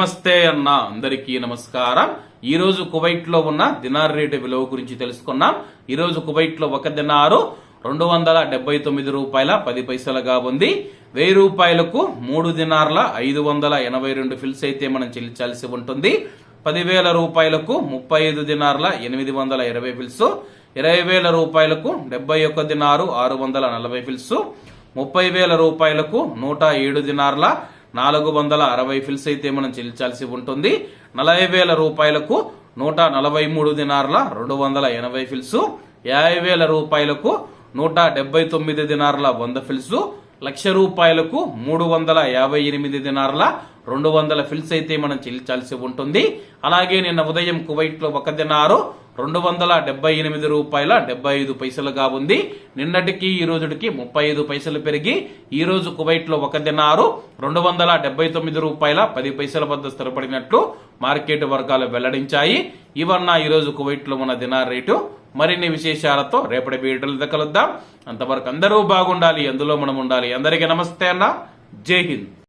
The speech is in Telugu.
నమస్తే అన్న, అందరికీ నమస్కారం. ఈ రోజు కువైట్ లో ఉన్న దినార్ రేటు విలువ గురించి తెలుసుకున్నాం. ఈ రోజు కువైట్ లో ఒక దినారు 279 రూపాయల 10 పైసలుగా ఉంది. 1000 రూపాయలకు 3 దినార్ల 582 ఫిల్స్ అయితే మనం చెల్లించాల్సి ఉంటుంది. 10,000 రూపాయలకు 35 దినార్ల 820 ఫిల్స్, 20,000 రూపాయలకు 71 దినారు 640 ఫిల్స్, 30,000 రూపాయలకు 107 దినార్ల 460 ఫిల్స్ అయితే మనం చెల్లించాల్సి ఉంటుంది. 40,000 రూపాయలకు 143 దినార్ల 280 ఫిల్స్, 50,000 రూపాయలకు 179 దినార్ల 100 ఫిల్స్, 1,00,000 రూపాయలకు 358 దినార్ల 200 ఫిల్స్ అయితే మనం చెల్లించాల్సి ఉంటుంది. అలాగే నిన్న ఉదయం కువైట్ లో ఒక దినారు 278 రూపాయల 75 పైసలుగా ఉంది. నిన్నటికి ఈ రోజుకి 35 పైసలు పెరిగి ఈ రోజు కువైట్ లో ఒక దినారు 279 రూపాయల 10 పైసల వద్ద స్థిరపడినట్లు మార్కెట్ వర్గాలు వెల్లడించాయి. ఇవన్న ఈ రోజు కువైట్ లో ఉన్న దినార్ రేటు. మరిన్ని విశేషాలతో రేపటి వీడియోలో కలుద్దాం. అంతవరకు అందరూ బాగుండాలి, అందులో మనం ఉండాలి. అందరికీ నమస్తే అన్న, జై హింద్.